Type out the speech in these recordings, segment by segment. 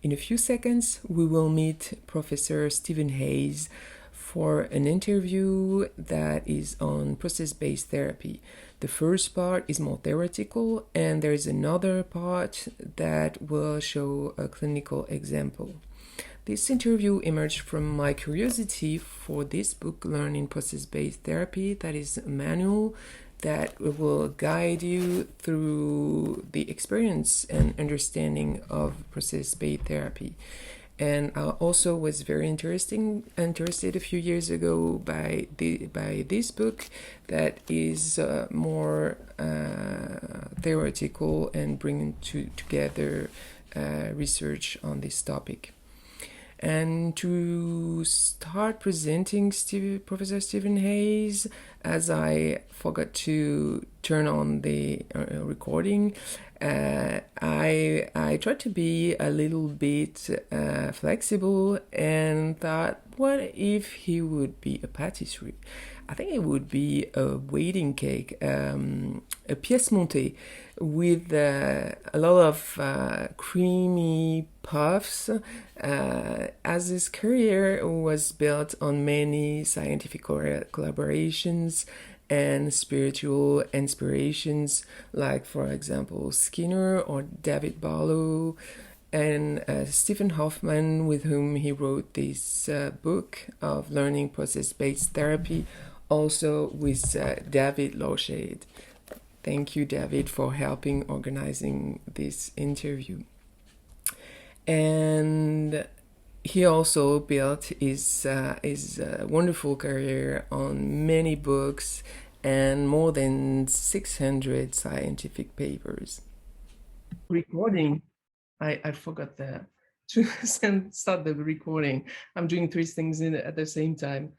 In a few seconds, we will meet Professor Stephen HAYES for an interview that is on process-based therapy. The first part is more theoretical, and there is another part that will show a clinical example. This interview emerged from my curiosity for this book, Learning Process-Based Therapy, that is a manual that will guide you through the experience and understanding of process-based therapy. And I also was very interested a few years ago by this book that is more theoretical and bringing together research on this topic. And to start presenting Professor Stephen HAYES, as I forgot to turn on the recording, I tried to be a little bit flexible and thought, what if he would be a patisserie? I think it would be a waiting cake, a pièce montée with a lot of creamy puffs, as his career was built on many scientific collaborations and spiritual inspirations, like, for example, Skinner or David Barlow, and Stephen Hoffman, with whom he wrote this book of learning process-based therapy, also with David Lawshade. Thank you, David, for helping organizing this interview. And he also built his wonderful career on many books and more than 600 scientific papers. Recording. I forgot to start the recording. I'm doing three things at the same time.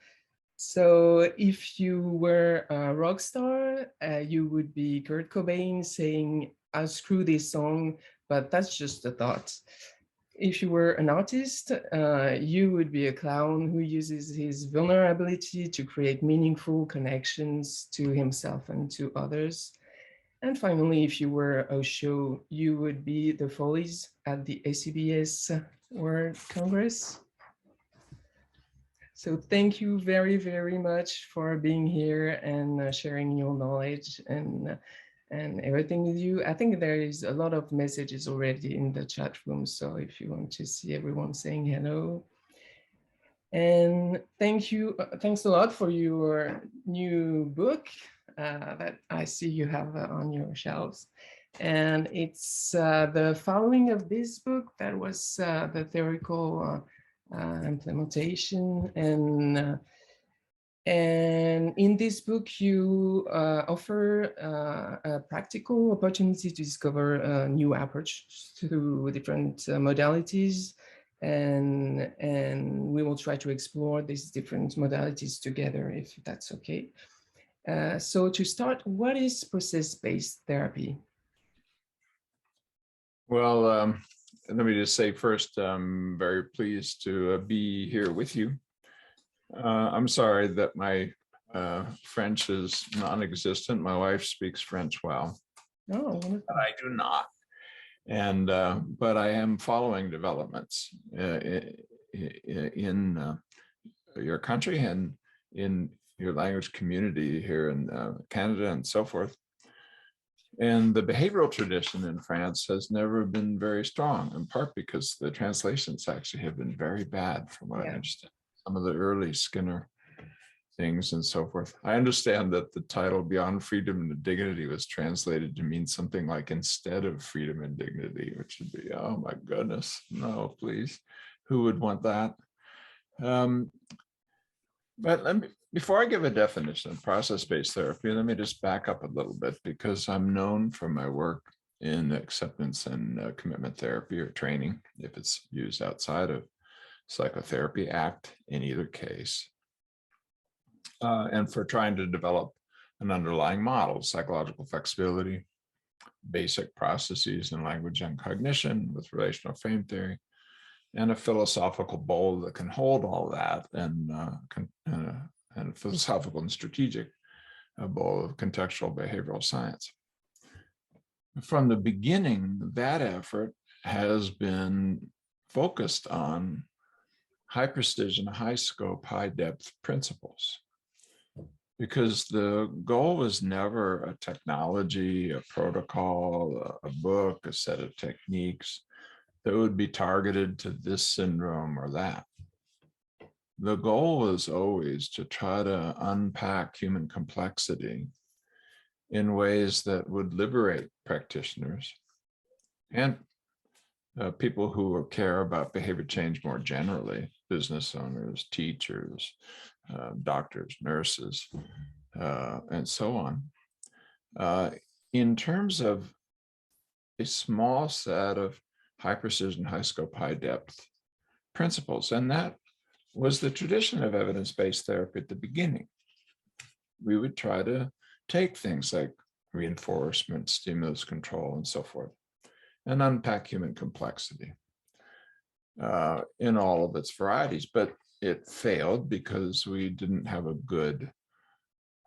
So if you were a rock star, you would be Kurt Cobain saying, "I'll screw this song," but that's just a thought. If you were an artist, you would be a clown who uses his vulnerability to create meaningful connections to himself and to others. And finally, if you were a show, you would be the Follies at the ACBS World Congress. So thank you very, very much for being here and sharing your knowledge and everything with you. I think there is a lot of messages already in the chat room. So if you want to see everyone saying hello. And thank you, thanks a lot for your new book that I see you have on your shelves. And it's the following of this book that was the theoretical implementation. And in this book, you offer a practical opportunity to discover a new approach to different modalities. And we will try to explore these different modalities together, if that's okay. So to start, what is process-based therapy? Well, let me just say first, I'm very pleased to be here with you. I'm sorry that my French is non-existent. My wife speaks French well. Oh, I do not. And but I am following developments in your country and in your language community here in Canada and so forth. And the behavioral tradition in France has never been very strong, in part because the translations actually have been very bad, from what I understand. Some of the early Skinner things and so forth. I understand that the title Beyond Freedom and Dignity was translated to mean something like instead of freedom and dignity, which would be, oh my goodness, no, please. Who would want that? But before I give a definition of process-based therapy, let me just back up a little bit, because I'm known for my work in acceptance and commitment therapy or training, if it's used outside of psychotherapy, ACT in either case, and for trying to develop an underlying model, psychological flexibility, basic processes in language and cognition with relational frame theory, and a philosophical bowl that can hold all that, and a philosophical and strategic bowl of contextual behavioral science. From the beginning, that effort has been focused on high precision, high scope, high depth principles. Because the goal was never a technology, a protocol, a book, a set of techniques that would be targeted to this syndrome or that. The goal was always to try to unpack human complexity in ways that would liberate practitioners and people who care about behavior change more generally, business owners, teachers, doctors, nurses, and so on, in terms of a small set of high precision, high scope, high depth principles. And that was the tradition of evidence-based therapy at the beginning. We would try to take things like reinforcement, stimulus control, and so forth, and unpack human complexity in all of its varieties. But it failed because we didn't have a good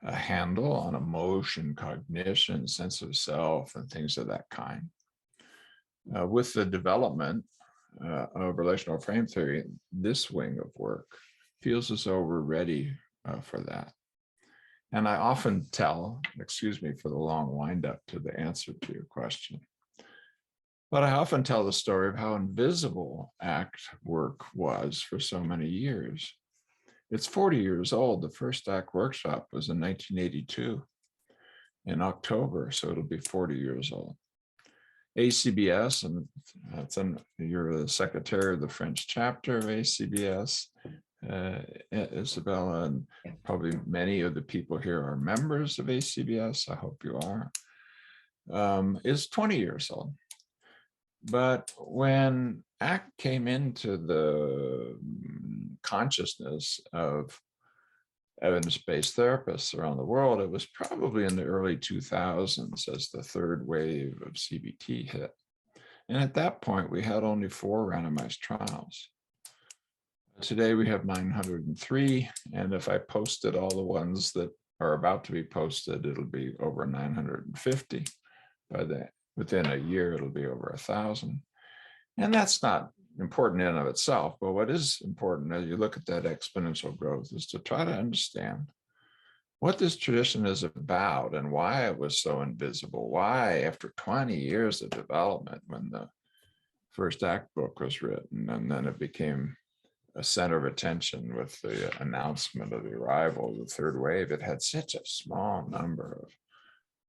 handle on emotion, cognition, sense of self, and things of that kind. With the development of relational frame theory, this wing of work feels as though we're ready for that. And I often tell, excuse me for the long windup to the answer to your question, but I often tell the story of how invisible ACT work was for so many years. It's 40 years old. The first ACT workshop was in 1982 in October, so it'll be 40 years old. ACBS, and you're the secretary of the French chapter of ACBS, Isabella, and probably many of the people here are members of ACBS. I hope you are. Is 20 years old. But when ACT came into the consciousness of evidence-based therapists around the world, it was probably in the early 2000s as the third wave of CBT hit. And at that point, we had only 4 randomized trials. Today, we have 903. And if I posted all the ones that are about to be posted, it'll be over 950. Within a year, it'll be over 1,000. And that's not important in and of itself, but what is important as you look at that exponential growth is to try to understand what this tradition is about and why it was so invisible, why after 20 years of development, when the first ACT book was written, and then it became a center of attention with the announcement of the arrival of the third wave, it had such a small number of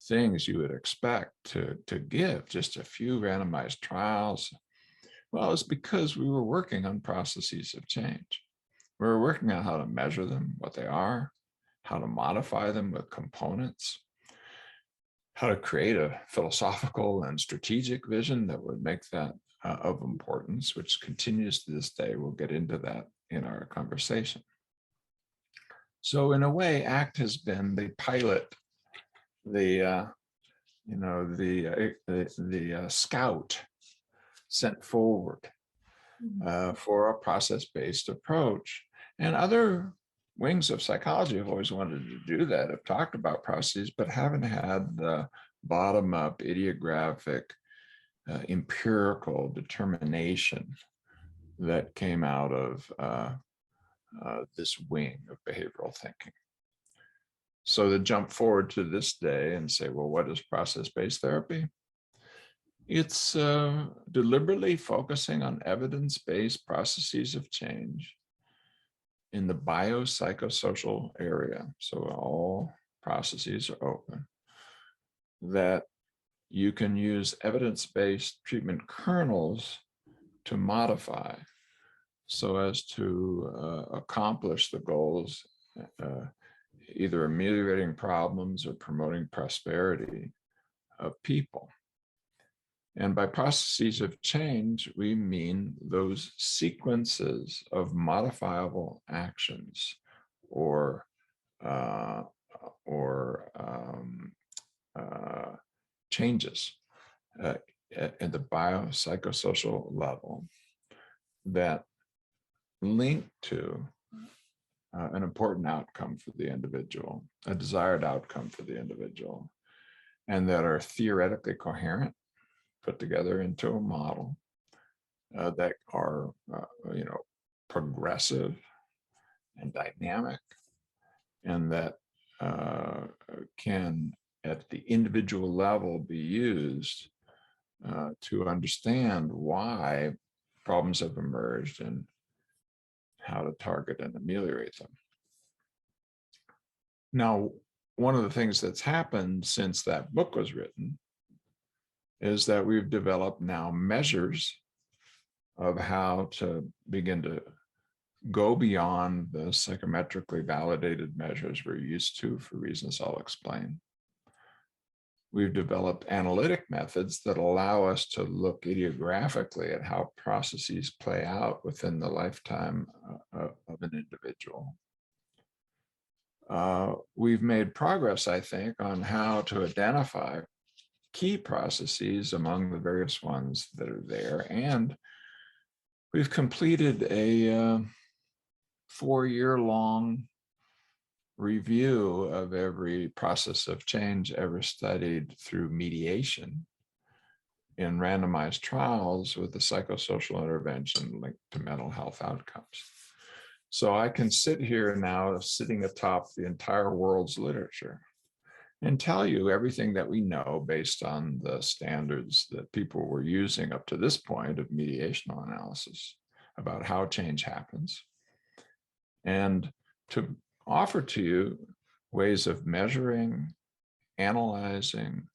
things you would expect to give, just a few randomized trials. Well, it's because we were working on processes of change. We were working on how to measure them, what they are, how to modify them with components, how to create a philosophical and strategic vision that would make that of importance, which continues to this day. We'll get into that in our conversation. So in a way, ACT has been the pilot, the scout sent forward for a process-based approach. And other wings of psychology have always wanted to do that, have talked about processes, but haven't had the bottom-up, idiographic, empirical determination that came out of this wing of behavioral thinking. So to jump forward to this day and say, well, what is process-based therapy? It's deliberately focusing on evidence-based processes of change in the biopsychosocial area. So all processes are open, that you can use evidence-based treatment kernels to modify so as to accomplish the goals, either ameliorating problems or promoting prosperity of people. And by processes of change, we mean those sequences of modifiable actions or changes at the biopsychosocial level that link to an important outcome for the individual, a desired outcome for the individual, and that are theoretically coherent, put together into a model, that are, progressive and dynamic, and that can, at the individual level, be used to understand why problems have emerged and how to target and ameliorate them. Now, one of the things that's happened since that book was written is that we've developed now measures of how to begin to go beyond the psychometrically validated measures we're used to for reasons I'll explain. We've developed analytic methods that allow us to look idiographically at how processes play out within the lifetime of an individual. We've made progress, I think, on how to identify key processes among the various ones that are there. And we've completed a 4-year-long review of every process of change ever studied through mediation in randomized trials with the psychosocial intervention linked to mental health outcomes. So I can sit here now, sitting atop the entire world's literature, and tell you everything that we know based on the standards that people were using up to this point of mediational analysis about how change happens, and to offer to you ways of measuring, analyzing,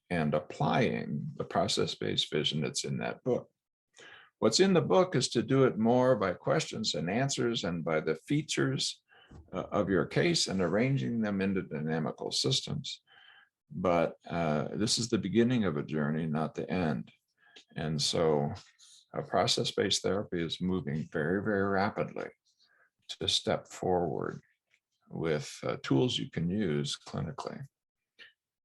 and applying the process-based vision that's in that book. What's in the book is to do it more by questions and answers and by the features of your case and arranging them into dynamical systems. But this is the beginning of a journey, not the end. And so process-based therapy is moving very, very rapidly to step forward with tools you can use clinically.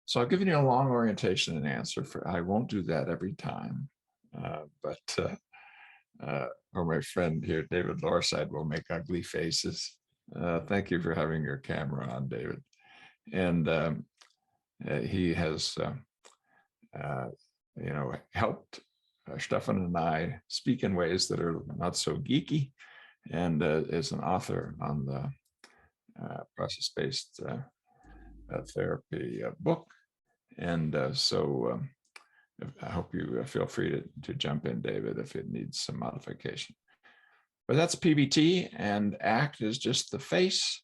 So I've given you a long orientation and answer. I won't do that every time, or my friend here, David Lorside, will make ugly faces. Thank you for having your camera on, David. And he has, helped Stefan and I speak in ways that are not so geeky, and is an author on the process-based therapy book. And so I hope you feel free to jump in, David, if it needs some modification. But that's PBT, and ACT is just the face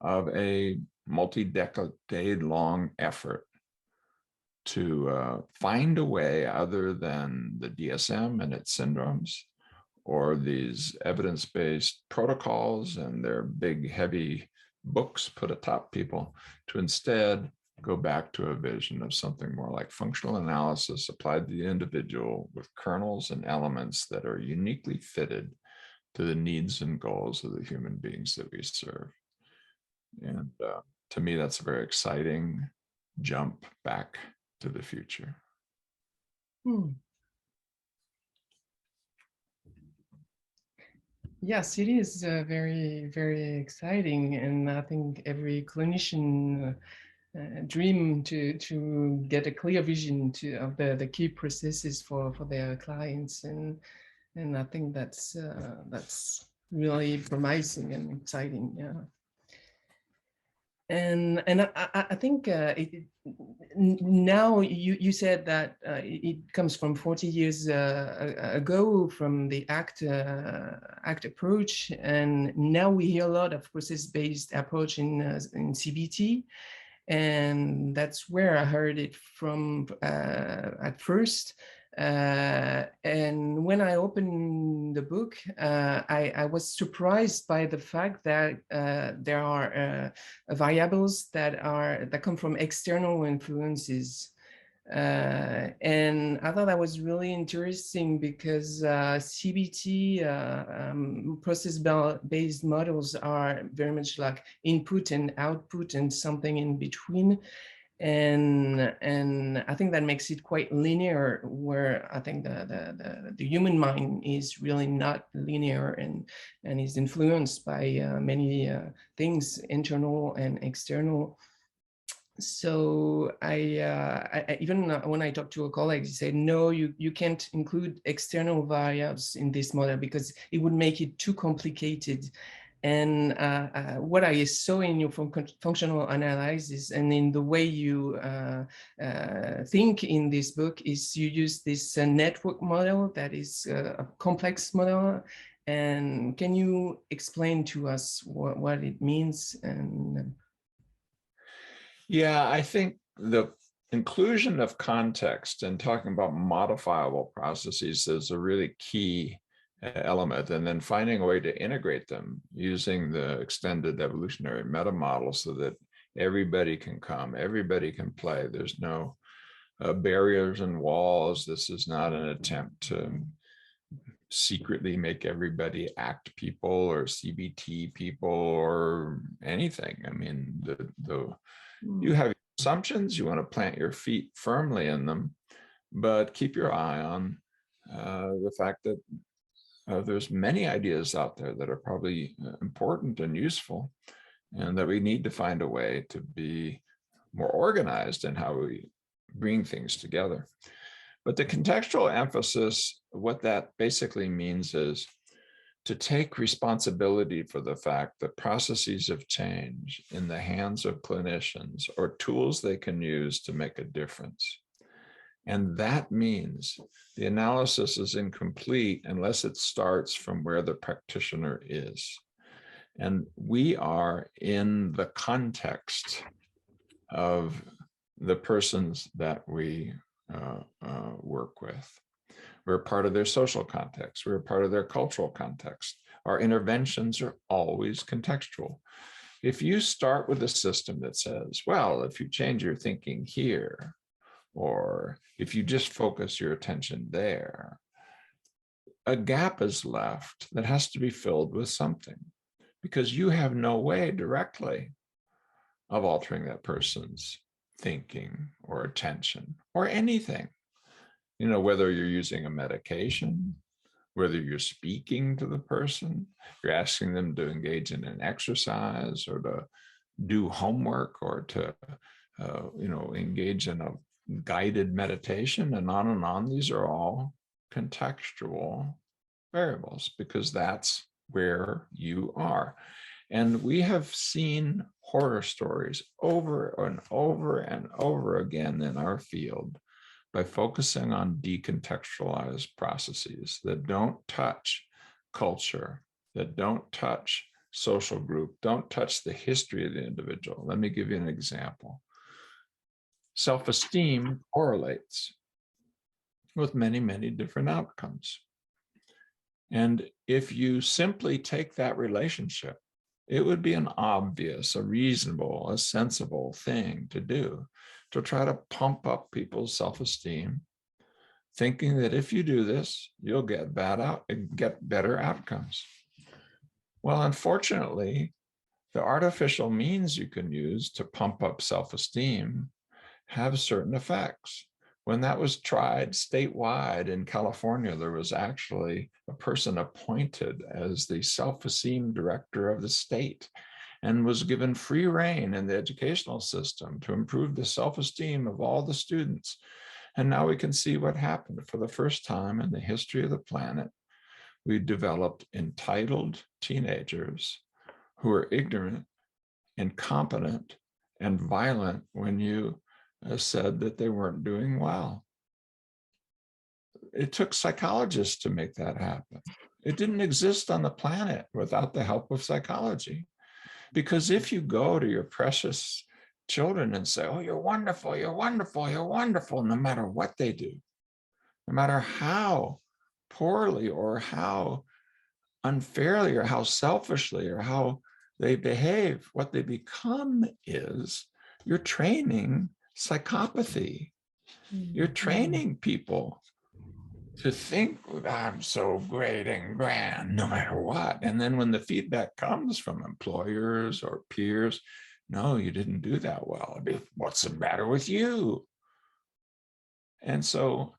of a multi-decade-long effort to find a way other than the DSM and its syndromes, or these evidence-based protocols and their big, heavy books put atop people, to instead go back to a vision of something more like functional analysis applied to the individual with kernels and elements that are uniquely fitted to the needs and goals of the human beings that we serve. And to me, that's a very exciting jump back to the future. Yes, it is very, very exciting. And I think every clinician dream to get a clear vision of the key processes for their clients. And I think that's really promising and exciting. Yeah. And I think now you said that it comes from 40 years ago from the ACT approach, and now we hear a lot of process-based approach in CBT, and that's where I heard it from at first. And when I opened the book, I was surprised by the fact that there are variables that come from external influences. And I thought that was really interesting because CBT process-based models are very much like input and output and something in between. And I think that makes it quite linear, where I think the human mind is really not linear and is influenced by many things, internal and external. So even when I talk to a colleague, he said, no, you can't include external variables in this model because it would make it too complicated. And what I saw in your functional analysis and in the way you think in this book is you use this network model that is a complex model. And can you explain to us what it means? And Yeah, I think the inclusion of context and talking about modifiable processes is a really key element, and then finding a way to integrate them using the extended evolutionary meta model so that everybody can come, everybody can play. There's no barriers and walls. This is not an attempt to secretly make everybody ACT people or CBT people or anything. I mean, you have assumptions, you want to plant your feet firmly in them, but keep your eye on the fact that there's many ideas out there that are probably important and useful, and that we need to find a way to be more organized in how we bring things together. But the contextual emphasis, what that basically means is to take responsibility for the fact that processes of change in the hands of clinicians are tools they can use to make a difference. And that means the analysis is incomplete unless it starts from where the practitioner is. And we are in the context of the persons that we work with. We're part of their social context. We're part of their cultural context. Our interventions are always contextual. If you start with a system that says, well, if you change your thinking here, or if you just focus your attention there, a gap is left that has to be filled with something, because you have no way directly of altering that person's thinking or attention or anything. You know, whether you're using a medication, whether you're speaking to the person, you're asking them to engage in an exercise or to do homework or to, engage in a guided meditation, and on and on. These are all contextual variables because that's where you are. And we have seen horror stories over and over and over again in our field by focusing on decontextualized processes that don't touch culture, that don't touch social group, don't touch the history of the individual. Let me give you an example. Self-esteem correlates with many, many different outcomes. And if you simply take that relationship, it would be an obvious, a reasonable, a sensible thing to do, to try to pump up people's self-esteem, thinking that if you do this, you'll get better outcomes. Well, unfortunately, the artificial means you can use to pump up self-esteem have certain effects. When that was tried statewide in California, there was actually a person appointed as the self-esteem director of the state and was given free rein in the educational system to improve the self-esteem of all the students. And now we can see what happened. For the first time in the history of the planet, we developed entitled teenagers who are ignorant, incompetent, and violent when you said that they weren't doing well. It took psychologists to make that happen. It didn't exist on the planet without the help of psychology. Because if you go to your precious children and say, oh, you're wonderful, you're wonderful, you're wonderful, no matter what they do, no matter how poorly or how unfairly or how selfishly or how they behave, what they become is you're training psychopathy. You're training people to think I'm so great and grand no matter what. And then when the feedback comes from employers or peers, no, you didn't do that well. What's the matter with you? And so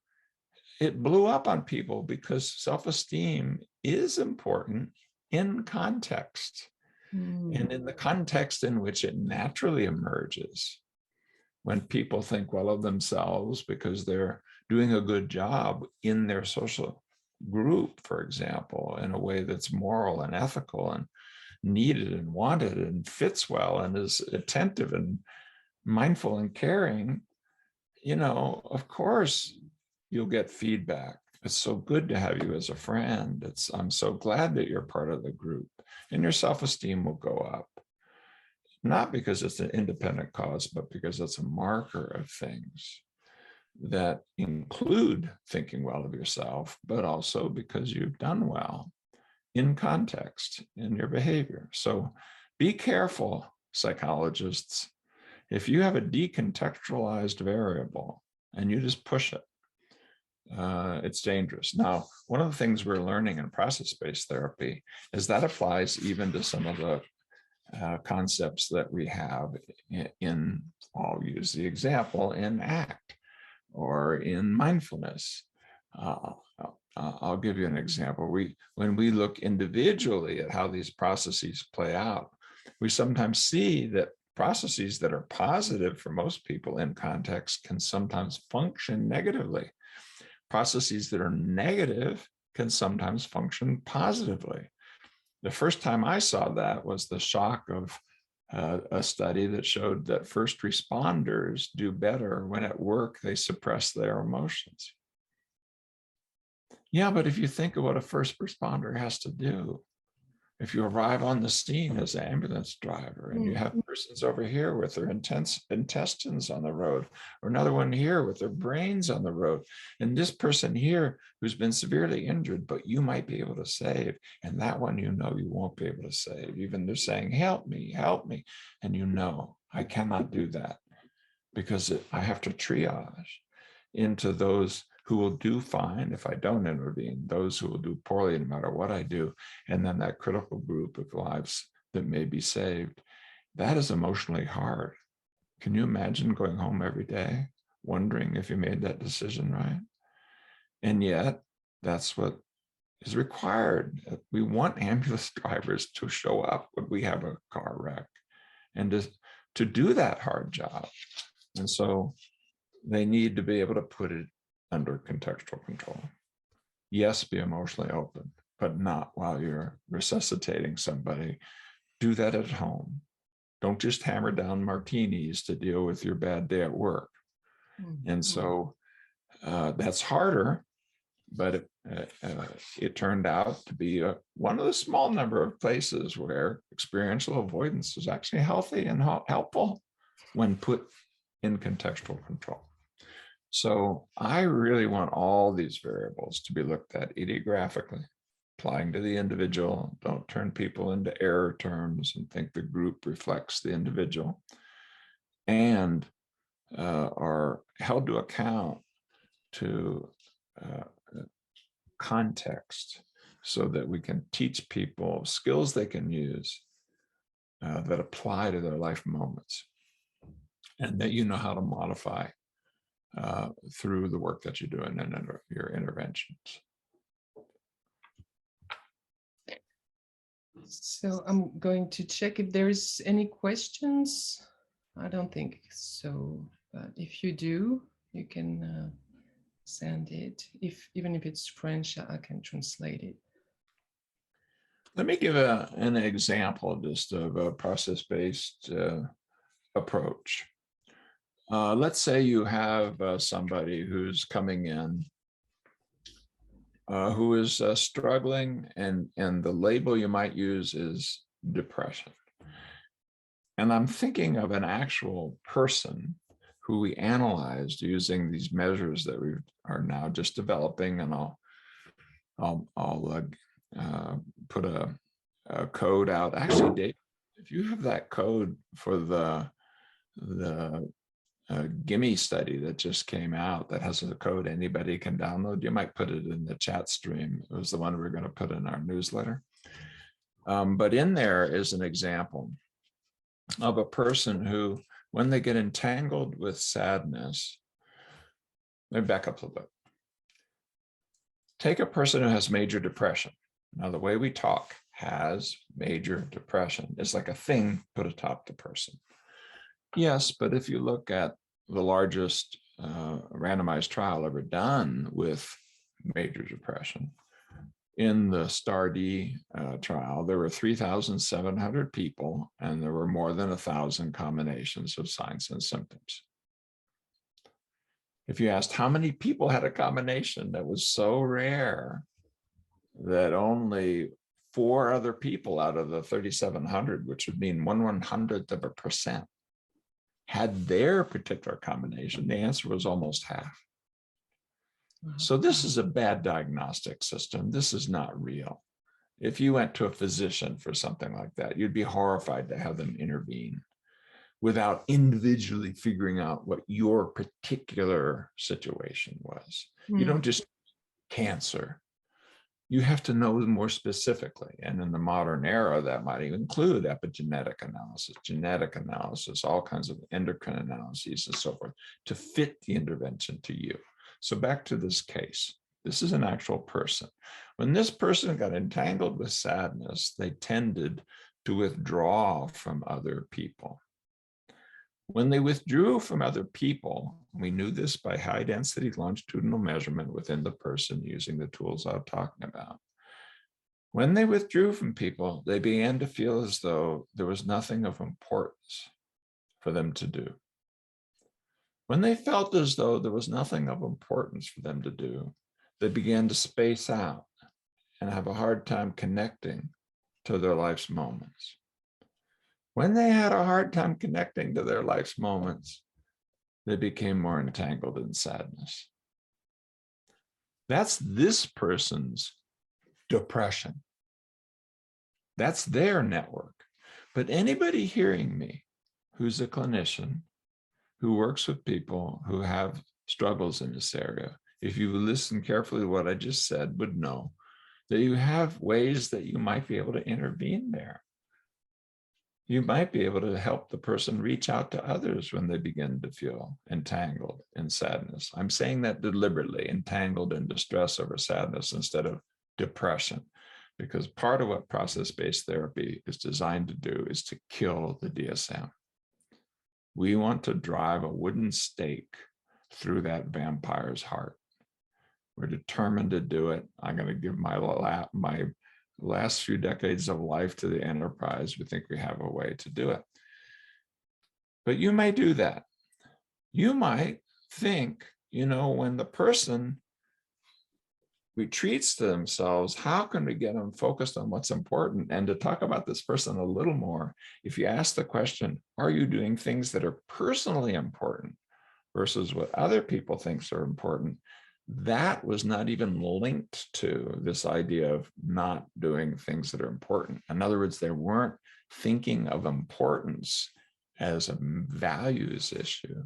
it blew up on people because self-esteem is important in context and in the context in which it naturally emerges. when people think well of themselves because they're doing a good job in their social group, for example, in a way that's moral and ethical and needed and wanted and fits well and is attentive and mindful and caring, of course you'll get feedback. It's so good to have you as a friend. I'm so glad that you're part of the group, and your self-esteem will go up. Not because it's an independent cause, but because it's a marker of things that include thinking well of yourself, but also because you've done well in context in your behavior. So be careful, psychologists. If you have a decontextualized variable and you just push it, it's dangerous. Now, one of the things we're learning in process-based therapy is that applies even to some of the concepts that we have in, I'll use the example, in ACT or in mindfulness. I'll give you an example. When we look individually at how these processes play out, we sometimes see that processes that are positive for most people in context can sometimes function negatively. Processes that are negative can sometimes function positively. The first time I saw that was the shock of a study that showed that first responders do better when at work they suppress their emotions. Yeah, but if you think of what a first responder has to do, if you arrive on the scene as an ambulance driver and you have persons over here with their intestines on the road, or another one here with their brains on the road, and this person here who's been severely injured, but you might be able to save, and that one you won't be able to save. Even they're saying, help me, and I cannot do that because I have to triage into those who will do fine if I don't intervene, those who will do poorly no matter what I do, and then that critical group of lives that may be saved. That is emotionally hard. Can you imagine going home every day wondering if you made that decision right? And yet, that's what is required. We want ambulance drivers to show up when we have a car wreck and to do that hard job. And so they need to be able to put it under contextual control. Yes, be emotionally open, but not while you're resuscitating somebody. Do that at home. Don't just hammer down martinis to deal with your bad day at work. And so that's harder, but it turned out to be one of the small number of places where experiential avoidance is actually healthy and helpful when put in contextual control. So I really want all these variables to be looked at idiographically, applying to the individual. Don't turn people into error terms and think the group reflects the individual, and are held to account to context so that we can teach people skills they can use that apply to their life moments, and that how to modify through the work that you're doing and your interventions. So I'm going to check if there's any questions. I don't think so, but if you do, you can send it. Even if it's French, I can translate it. Let me give an example just of a process-based approach. Let's say you have somebody who's coming in who is struggling, and the label you might use is depression. And I'm thinking of an actual person who we analyzed using these measures that we are now just developing, and I'll put a code out. Actually, Dave, if you have that code for the Gimme study that just came out that has a code anybody can download, you might put it in the chat stream. It was the one we're going to put in our newsletter. But in there is an example of a person who, when they get entangled with sadness, let me back up a little bit. Take a person who has major depression. Now, the way we talk, has major depression, is like a thing put atop the person. Yes, but if you look at the largest randomized trial ever done with major depression. In the STAR-D trial, there were 3,700 people, and there were more than 1,000 combinations of signs and symptoms. If you asked how many people had a combination that was so rare that only 4 other people out of the 3,700, which would mean 1/100th%, had their particular combination, the answer was almost half. So this is a bad diagnostic system. This is not real. If you went to a physician for something like that, you'd be horrified to have them intervene without individually figuring out what your particular situation was. You don't just cancer. You have to know more specifically. And in the modern era, that might even include epigenetic analysis, genetic analysis, all kinds of endocrine analyses and so forth to fit the intervention to you. So back to this case. This is an actual person. When this person got entangled with sadness, they tended to withdraw from other people. When they withdrew from other people, we knew this by high density longitudinal measurement within the person using the tools I was talking about. When they withdrew from people, they began to feel as though there was nothing of importance for them to do. When they felt as though there was nothing of importance for them to do, they began to space out and have a hard time connecting to their life's moments. When they had a hard time connecting to their life's moments, they became more entangled in sadness. That's this person's depression. That's their network. But anybody hearing me who's a clinician, who works with people who have struggles in this area, if you listen carefully to what I just said, would know that you have ways that you might be able to intervene there. You might be able to help the person reach out to others when they begin to feel entangled in sadness. I'm saying that deliberately, entangled in distress over sadness instead of depression, because part of what process-based therapy is designed to do is to kill the DSM. We want to drive a wooden stake through that vampire's heart. We're determined to do it. I'm going to give my last few decades of life to the enterprise. We think we have a way to do it. But you may do that. You might think, when the person retreats to themselves, how can we get them focused on what's important? And to talk about this person a little more, if you ask the question, are you doing things that are personally important versus what other people think are important? That was not even linked to this idea of not doing things that are important. In other words, they weren't thinking of importance as a values issue.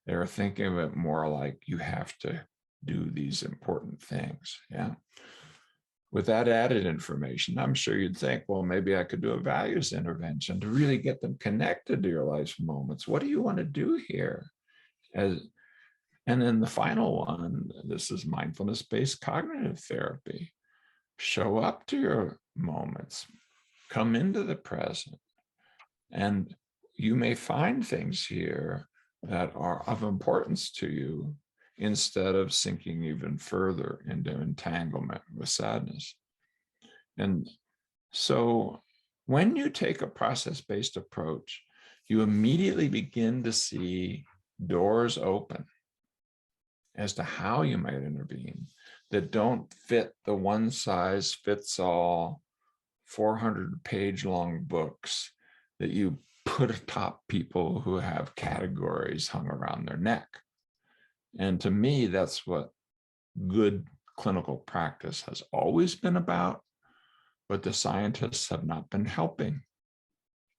They were thinking of it more like you have to do these important things. Yeah. With that added information, I'm sure you'd think, well, maybe I could do a values intervention to really get them connected to your life's moments. What do you want to do here? And then the final one, this is mindfulness-based cognitive therapy. Show up to your moments, come into the present, and you may find things here that are of importance to you instead of sinking even further into entanglement with sadness. And so when you take a process-based approach, you immediately begin to see doors open as to how you might intervene that don't fit the one-size-fits-all 400-page long books that you put atop people who have categories hung around their neck. And to me, that's what good clinical practice has always been about, but the scientists have not been helping.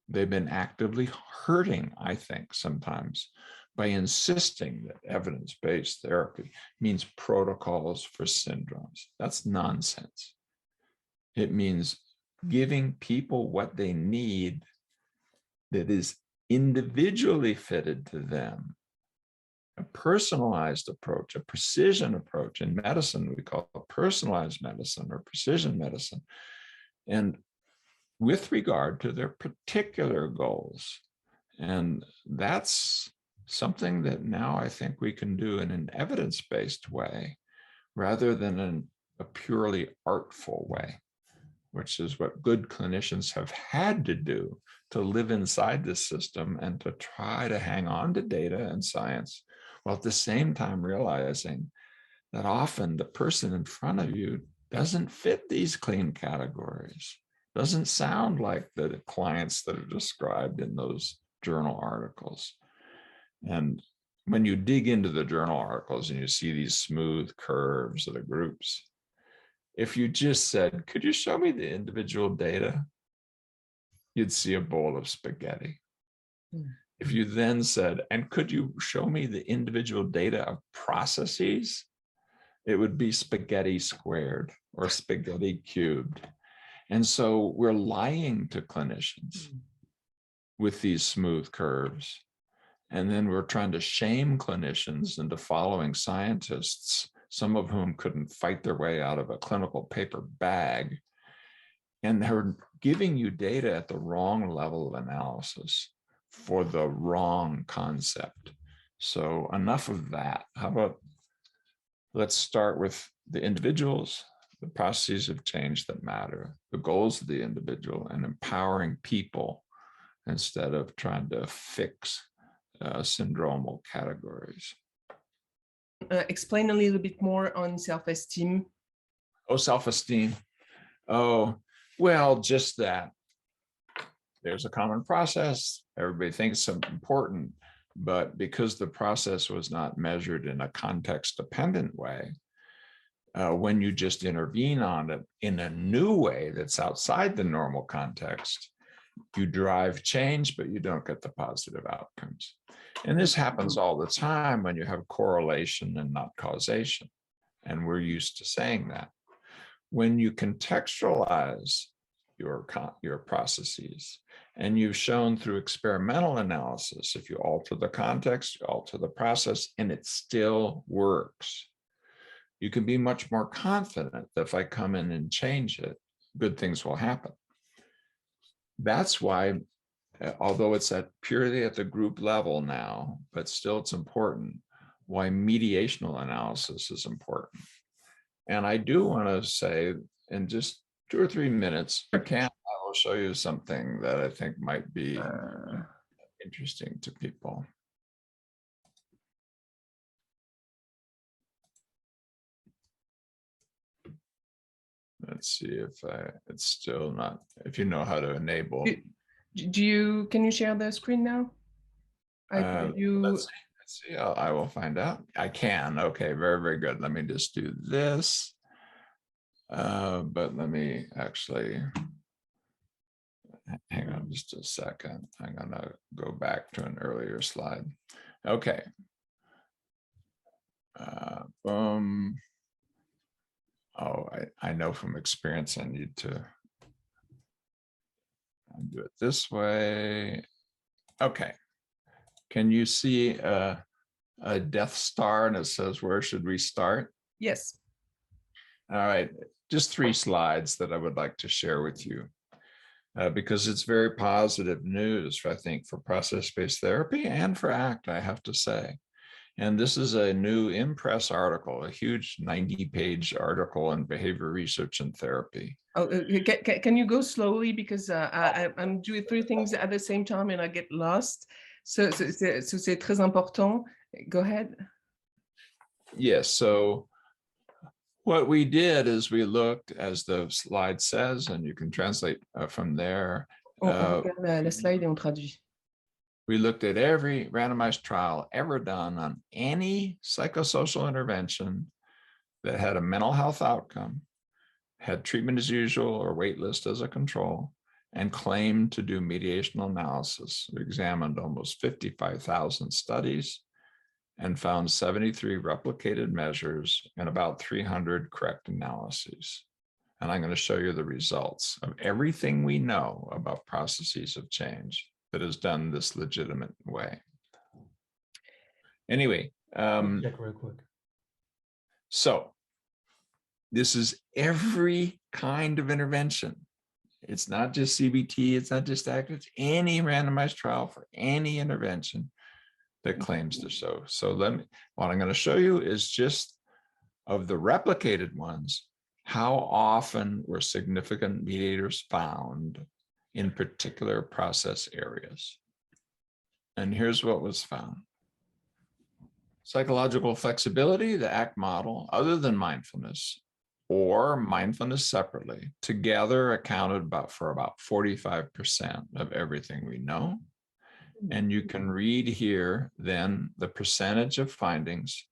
They've been actively hurting, I think, sometimes by insisting that evidence-based therapy means protocols for syndromes. That's nonsense. It means giving people what they need that is individually fitted to them. A personalized approach, a precision approach. In medicine, we call it personalized medicine or precision medicine. And with regard to their particular goals. And that's something that now I think we can do in an evidence-based way rather than in a purely artful way, which is what good clinicians have had to do to live inside this system and to try to hang on to data and science, while at the same time realizing that often the person in front of you doesn't fit these clean categories, doesn't sound like the clients that are described in those journal articles. And when you dig into the journal articles and you see these smooth curves of the groups, if you just said, could you show me the individual data? You'd see a bowl of spaghetti. If you then said, and could you show me the individual data of processes? It would be spaghetti squared or spaghetti cubed. And so we're lying to clinicians with these smooth curves. And then we're trying to shame clinicians into following scientists, some of whom couldn't fight their way out of a clinical paper bag. And they're giving you data at the wrong level of analysis for the wrong concept. So enough of that. How about let's start with the individuals, the processes of change that matter, the goals of the individual, and empowering people instead of trying to fix syndromal categories. Explain a little bit more on self-esteem. Oh, self-esteem. Oh, well, just that. There's a common process. Everybody thinks it's important, but because the process was not measured in a context-dependent way, when you just intervene on it in a new way that's outside the normal context, you drive change, but you don't get the positive outcomes. And this happens all the time when you have correlation and not causation. And we're used to saying that. When you contextualize your processes, and you've shown through experimental analysis, if you alter the context, you alter the process, and it still works, you can be much more confident that if I come in and change it, good things will happen. That's why, although it's purely at the group level now, but still it's important, why mediational analysis is important. And I do want to say in just 2 or 3 minutes, I will show you something that I think might be interesting to people. Let's see if it's still not, if you know how to enable. Can you share the screen now? Let's see, I will find out. I can. Okay, very, very good. Let me just do this. But let me actually, hang on just a second. I'm gonna go back to an earlier slide. Okay. Boom. Oh, I know from experience I need to do it this way. Okay. Can you see a Death Star and it says, where should we start? Yes. All right. Just 3 slides that I would like to share with you because it's very positive news, I think, for process-based therapy and for ACT, I have to say. And this is a new IMPRESS article, a huge 90-page article on behavior research and therapy. Oh, can you go slowly, because I'm doing 3 things at the same time and I get lost. So c'est très important. Go ahead. Yes. So what we did is we looked, as the slide says, and you can translate from there. On regarde la slide et on traduit. We looked at every randomized trial ever done on any psychosocial intervention that had a mental health outcome, had treatment as usual or wait list as a control, and claimed to do mediational analysis. We examined almost 55,000 studies and found 73 replicated measures and about 300 correct analyses. And I'm going to show you the results of everything we know about processes of change that is done this legitimate way. Anyway, check real quick. So this is every kind of intervention. It's not just CBT, it's not just ACT, it's any randomized trial for any intervention that claims to show. So what I'm going to show you is just of the replicated ones, how often were significant mediators found in particular process areas. And here's what was found. Psychological flexibility, the ACT model, other than mindfulness or mindfulness separately, together accounted for about 45% of everything we know. And you can read here then the percentage of findings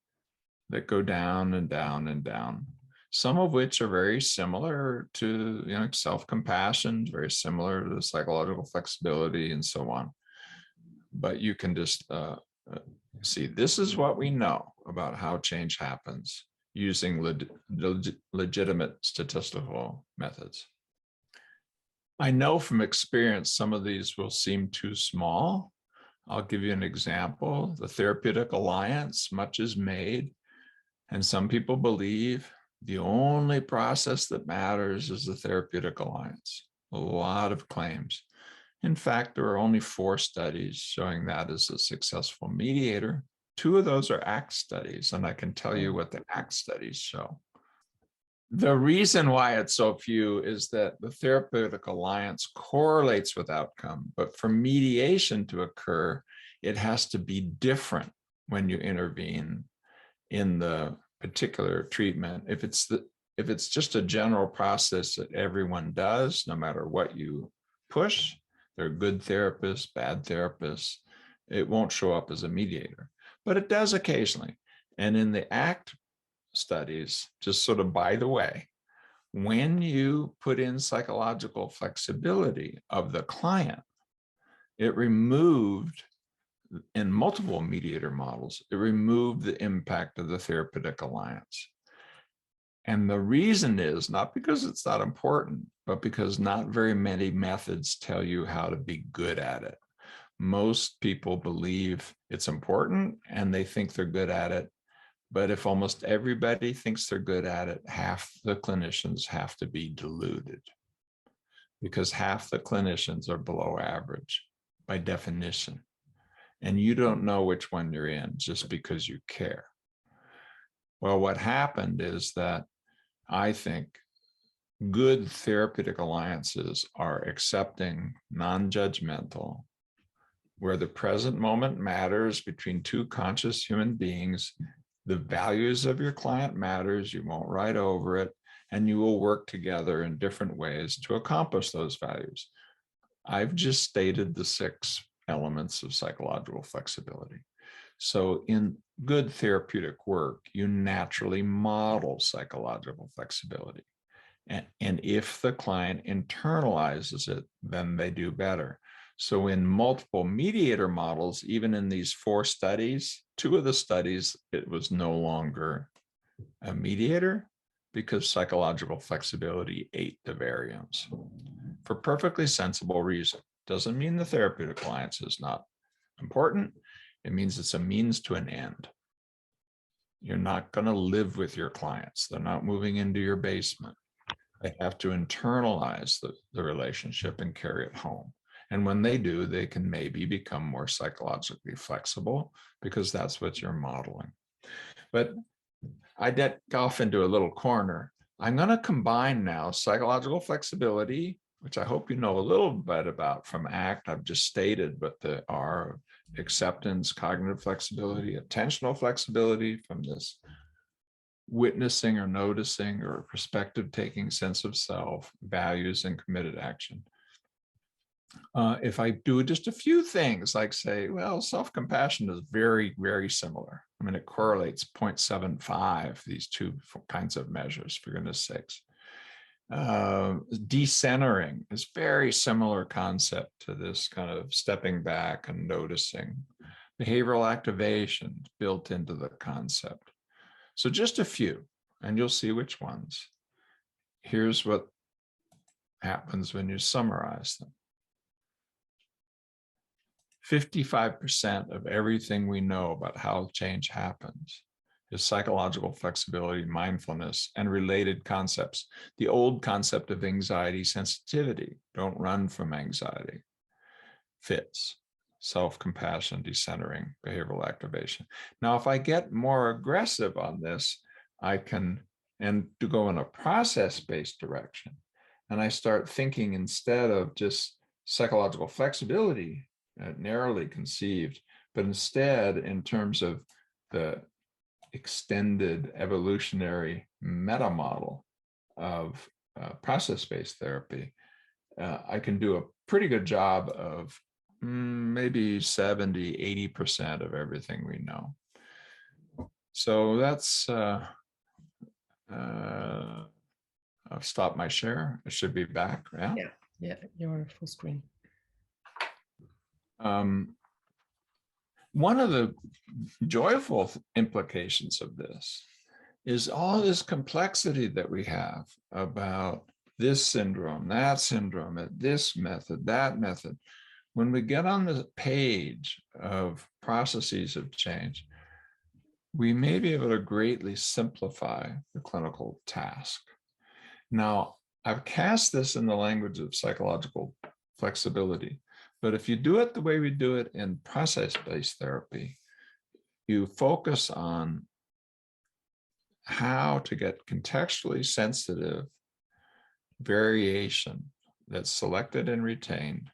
that go down and down and down, some of which are very similar to self-compassion, very similar to psychological flexibility and so on. But you can just see, this is what we know about how change happens using legitimate statistical methods. I know from experience some of these will seem too small. I'll give you an example. The Therapeutic Alliance, much is made, and some people believe the only process that matters is the Therapeutic Alliance. A lot of claims. In fact, there are only 4 studies showing that as a successful mediator. 2 of those are ACT studies, and I can tell you what the ACT studies show. The reason why it's so few is that the Therapeutic Alliance correlates with outcome, but for mediation to occur, it has to be different when you intervene in the particular treatment. If it's just a general process that everyone does, no matter what you push, they're good therapists, bad therapists, it won't show up as a mediator, but it does occasionally. And in the ACT studies, just sort of by the way, when you put in psychological flexibility of the client, it removed, in multiple mediator models, it removed the impact of the Therapeutic Alliance. And the reason is not because it's not important, but because not very many methods tell you how to be good at it. Most people believe it's important and they think they're good at it. But if almost everybody thinks they're good at it, half the clinicians have to be deluded, because half the clinicians are below average by definition. And you don't know which one you're in just because you care. Well, what happened is that I think good therapeutic alliances are accepting, non-judgmental, where the present moment matters between 2 conscious human beings. The values of your client matters, you won't write over it, and you will work together in different ways to accomplish those values. I've just stated the 6 elements of psychological flexibility. So in good therapeutic work, you naturally model psychological flexibility. And if the client internalizes it, then they do better. So in multiple mediator models, even in these 4 studies, 2 of the studies, it was no longer a mediator because psychological flexibility ate the variance for perfectly sensible reason. Doesn't mean the therapeutic alliance is not important. It means it's a means to an end. You're not going to live with your clients. They're not moving into your basement. They have to internalize the relationship and carry it home. And when they do, they can maybe become more psychologically flexible because that's what you're modeling. But I get off into a little corner. I'm going to combine now psychological flexibility, which I hope you know a little bit about from ACT. I've just stated what the R, acceptance, cognitive flexibility, attentional flexibility from this witnessing or noticing or perspective taking sense of self, values, and committed action. If I do just a few things like say, well, self-compassion is very, very similar. I mean, it correlates 0.75, these 2 kinds of measures, for goodness sakes. Decentering is very similar concept to this kind of stepping back and noticing. Behavioral activation built into the concept. So just a few, and you'll see which ones. Here's what happens when you summarize them. 55% of everything we know about how change happens is psychological flexibility, mindfulness, and related concepts. The old concept of anxiety sensitivity, don't run from anxiety, fits. self-compassion, decentering, behavioral activation. Now, if I get more aggressive on this, I can, and to go in a process-based direction, and I start thinking instead of just psychological flexibility, narrowly conceived, but instead in terms of the extended evolutionary meta model of process-based therapy, I can do a pretty good job of maybe 70, 80% of everything we know. So that's, I've stopped my share. I should be back, yeah? Yeah, you're full screen. One of the joyful implications of this is all this complexity that we have about this syndrome, that syndrome, this method, that method. When we get on the page of processes of change, we may be able to greatly simplify the clinical task. Now, I've cast this in the language of psychological flexibility, but if you do it the way we do it in process-based therapy, you focus on how to get contextually sensitive variation that's selected and retained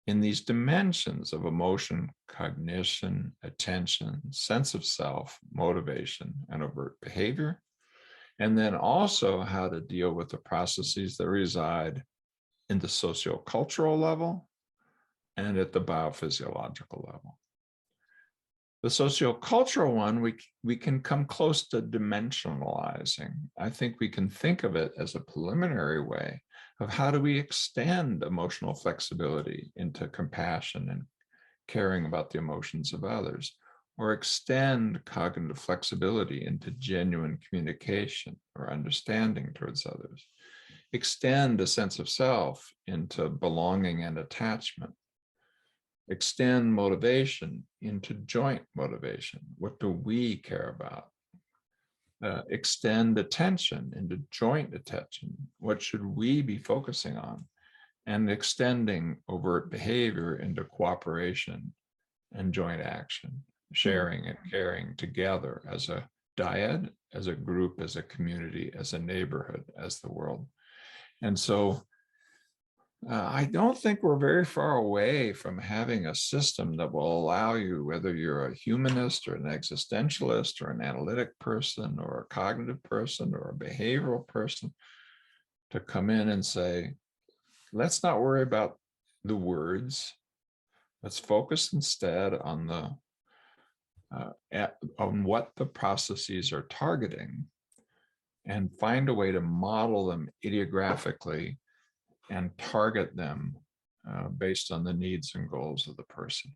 in these dimensions of emotion, cognition, attention, sense of self, motivation, and overt behavior. And then also how to deal with the processes that reside in the sociocultural level and at the biophysiological level. The sociocultural one, we can come close to dimensionalizing. I think we can think of it as a preliminary way of how do we extend emotional flexibility into compassion and caring about the emotions of others, or extend cognitive flexibility into genuine communication or understanding towards others, extend a sense of self into belonging and attachment, extend motivation into joint motivation. What do we care about? Extend attention into joint attention. What should we be focusing on? And extending overt behavior into cooperation and joint action, sharing and caring together as a dyad, as a group, as a community, as a neighborhood, as the world. And so I don't think we're very far away from having a system that will allow you, whether you're a humanist or an existentialist or an analytic person or a cognitive person or a behavioral person, to come in and say, let's not worry about the words. Let's focus instead on on what the processes are targeting and find a way to model them ideographically and target them based on the needs and goals of the person.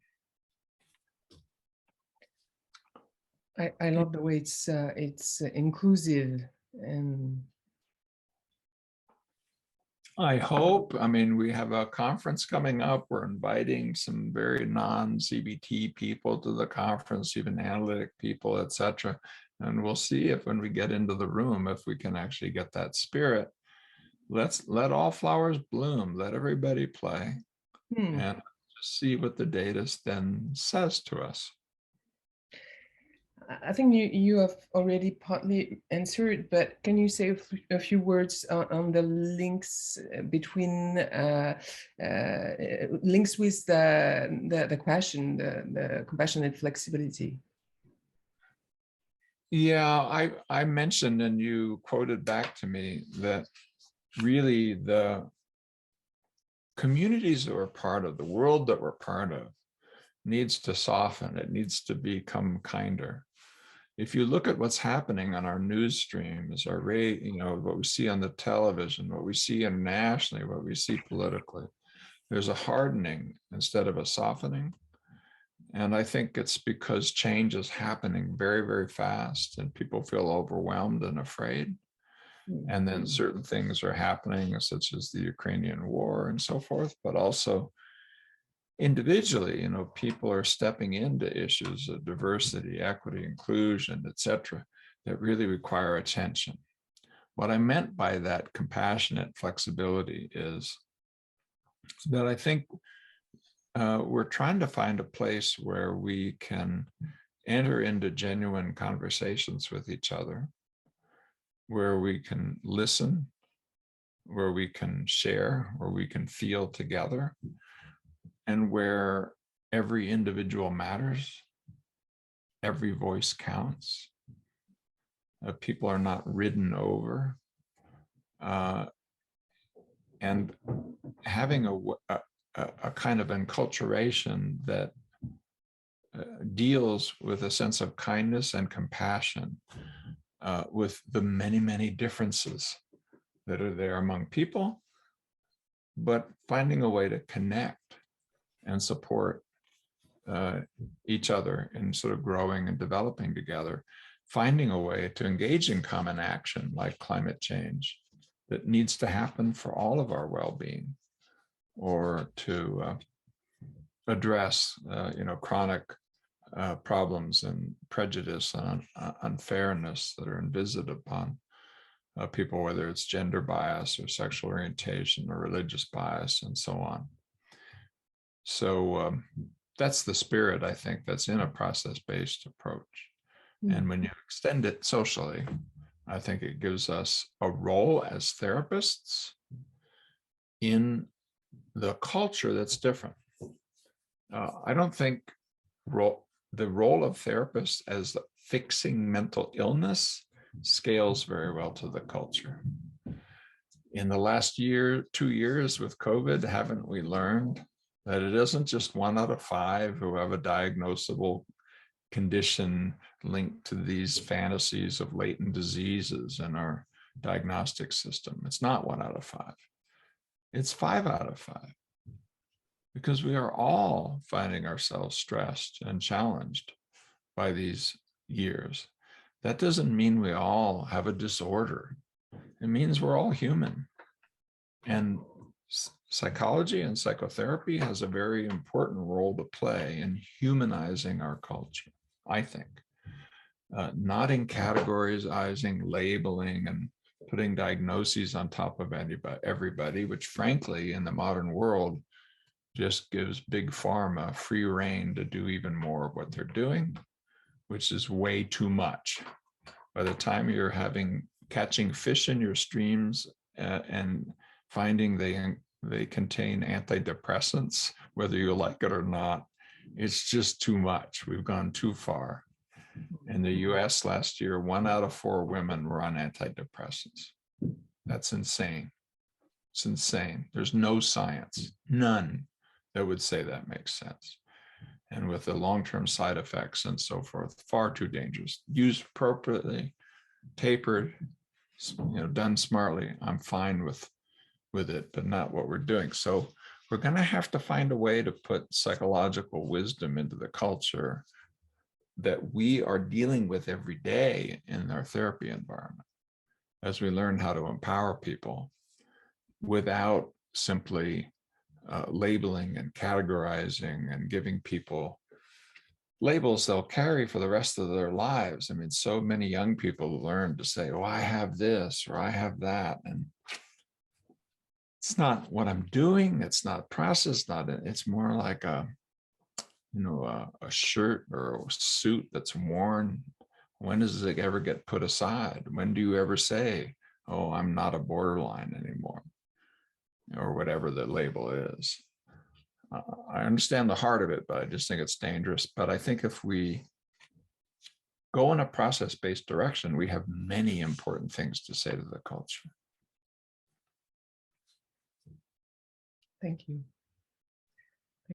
I love the way it's inclusive, and I hope. I mean, we have a conference coming up. We're inviting some very non-CBT people to the conference, even analytic people, etc. And we'll see if when we get into the room, if we can actually get that spirit. Let's let all flowers bloom. Let everybody play, and just see what the data then says to us. I think you have already partly answered, but can you say a few words on the links between links with the question, the compassionate flexibility? Yeah, I mentioned, and you quoted back to me, that really the communities that we're part of, the world that we're part of, needs to soften. It needs to become kinder. If you look at what's happening on our news streams, our what we see on the television, what we see internationally, what we see politically, there's a hardening instead of a softening. And I think it's because change is happening very, very fast and people feel overwhelmed and afraid. And then certain things are happening, such as the Ukrainian war and so forth, but also individually, people are stepping into issues of diversity, equity, inclusion, etc., that really require attention. What I meant by that compassionate flexibility is that I think we're trying to find a place where we can enter into genuine conversations with each other, where we can listen, where we can share, where we can feel together, and where every individual matters, every voice counts. People are not ridden over. And having a kind of enculturation that deals with a sense of kindness and compassion with the many, many differences that are there among people, but finding a way to connect and support each other in sort of growing and developing together, finding a way to engage in common action like climate change that needs to happen for all of our well-being, or to address chronic problems and prejudice and unfairness that are visited upon people, whether it's gender bias or sexual orientation or religious bias and so on. So that's the spirit, I think, that's in a process-based approach. And when you extend it socially, I think it gives us a role as therapists in the culture that's different. I don't think the role of therapists as fixing mental illness scales very well to the culture. In the last 2 years with COVID, haven't we learned that it isn't just 1 out of 5 who have a diagnosable condition linked to these fantasies of latent diseases in our diagnostic system? It's not 1 out of 5. It's 5 out of 5. Because we are all finding ourselves stressed and challenged by these years. That doesn't mean we all have a disorder. It means we're all human. And psychology and psychotherapy has a very important role to play in humanizing our culture, I think. Not in categorizing, labeling, and putting diagnoses on top of everybody, which frankly, in the modern world, just gives big pharma free rein to do even more of what they're doing, which is way too much. By the time you're catching fish in your streams and finding they contain antidepressants, whether you like it or not, it's just too much. We've gone too far. In the US last year, 1 out of 4 women were on antidepressants. That's insane. It's insane. There's no science, none, that would say that makes sense. And with the long-term side effects and so forth, far too dangerous. Used appropriately, tapered, done smartly, I'm fine with it, but not what we're doing. So we're going to have to find a way to put psychological wisdom into the culture that we are dealing with every day in our therapy environment, as we learn how to empower people without simply labeling and categorizing and giving people labels they'll carry for the rest of their lives. I mean, so many young people learn to say, oh, I have this or I have that. And it's not what I'm doing. It's not process, it's more like a shirt or a suit that's worn. When does it ever get put aside? When do you ever say, oh, I'm not a borderline anymore? Or whatever the label is. I understand the heart of it, but I just think it's dangerous. But I think if we go in a process-based direction, we have many important things to say to the culture. Thank you.